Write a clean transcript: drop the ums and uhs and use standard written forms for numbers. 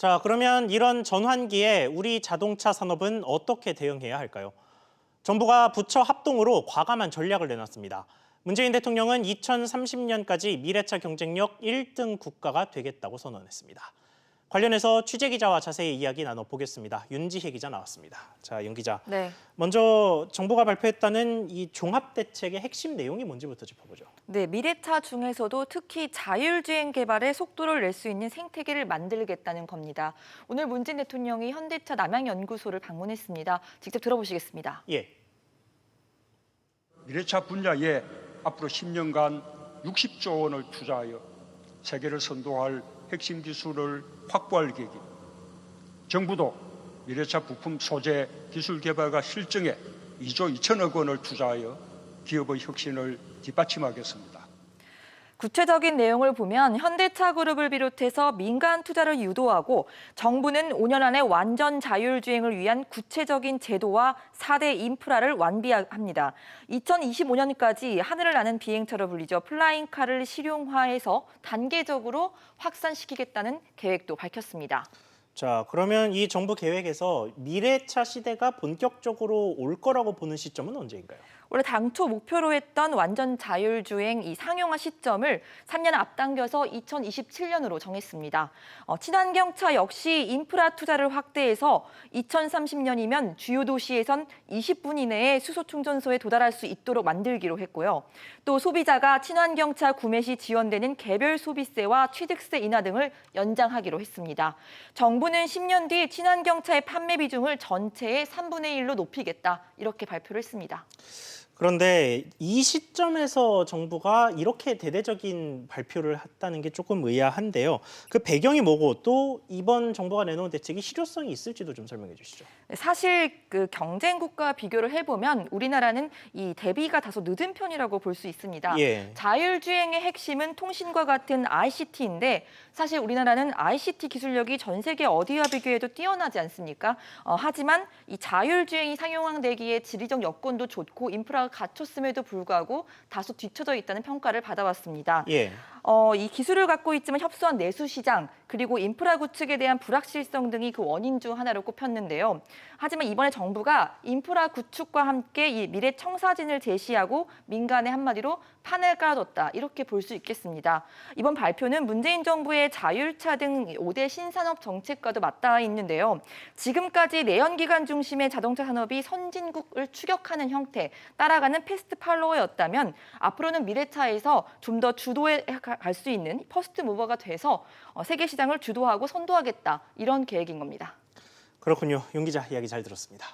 자, 그러면 이런 전환기에 우리 자동차 산업은 어떻게 대응해야 할까요? 정부가 부처 합동으로 과감한 전략을 내놨습니다. 문재인 대통령은 2030년까지 미래차 경쟁력 1등 국가가 되겠다고 선언했습니다. 관련해서 취재기자와 자세히 이야기 나눠보겠습니다. 윤지혜 기자 나왔습니다. 자, 윤 기자. 네. 먼저 정부가 발표했다는 이 종합대책의 핵심 내용이 뭔지부터 짚어보죠. 네, 미래차 중에서도 특히 자율주행 개발에 속도를 낼 수 있는 생태계를 만들겠다는 겁니다. 오늘 문재인 대통령이 현대차 남양연구소를 방문했습니다. 직접 들어보시겠습니다. 예. 미래차 분야에 앞으로 10년간 60조 원을 투자하여 세계를 선도할 핵심 기술을 확보할 계획입니다. 정부도 미래차 부품 소재 기술 개발과 실증에 2조 2천억 원을 투자하여 기업의 혁신을 뒷받침하겠습니다. 구체적인 내용을 보면 현대차 그룹을 비롯해서 민간 투자를 유도하고 정부는 5년 안에 완전 자율주행을 위한 구체적인 제도와 4대 인프라를 완비합니다. 2025년까지 하늘을 나는 비행차로 불리죠. 플라잉카를 실용화해서 단계적으로 확산시키겠다는 계획도 밝혔습니다. 자, 그러면 이 정부 계획에서 미래차 시대가 본격적으로 올 거라고 보는 시점은 언제인가요? 원래 당초 목표로 했던 완전 자율주행 이 상용화 시점을 3년 앞당겨서 2027년으로 정했습니다. 친환경차 역시 인프라 투자를 확대해서 2030년이면 주요 도시에선 20분 이내에 수소 충전소에 도달할 수 있도록 만들기로 했고요. 또 소비자가 친환경차 구매 시 지원되는 개별 소비세와 취득세 인하 등을 연장하기로 했습니다. 정부는 10년 뒤 친환경차의 판매 비중을 전체의 3분의 1로 높이겠다 이렇게 발표를 했습니다. 그런데 이 시점에서 정부가 이렇게 대대적인 발표를 했다는 게 조금 의아한데요. 그 배경이 뭐고 또 이번 정부가 내놓은 대책이 실효성이 있을지도 좀 설명해 주시죠. 사실 그 경쟁국과 비교를 해보면 우리나라는 이 대비가 다소 늦은 편이라고 볼 수 있습니다. 예. 자율주행의 핵심은 통신과 같은 ICT인데 사실 우리나라는 ICT 기술력이 전 세계 어디와 비교해도 뛰어나지 않습니까? 하지만 이 자율주행이 상용화되기에 지리적 여건도 좋고 인프라가 갖췄음에도 불구하고 다소 뒤처져 있다는 평가를 받아왔습니다. 예. 이 기술을 갖고 있지만 협소한 내수 시장 그리고 인프라 구축에 대한 불확실성 등이 그 원인 중 하나로 꼽혔는데요. 하지만 이번에 정부가 인프라 구축과 함께 이 미래 청사진을 제시하고 민간에 한마디로 판을 깔아줬다 이렇게 볼 수 있겠습니다. 이번 발표는 문재인 정부의 자율차 등 5대 신산업 정책과도 맞닿아 있는데요. 지금까지 내연기관 중심의 자동차 산업이 선진국을 추격하는 형태, 따라가는 패스트 팔로워였다면 앞으로는 미래차에서 좀 더 주도해 갈 수 있는 퍼스트 무버가 돼서 세계 시장을 주도하고 선도하겠다 이런 계획인 겁니다. 그렇군요. 윤 기자 이야기 잘 들었습니다.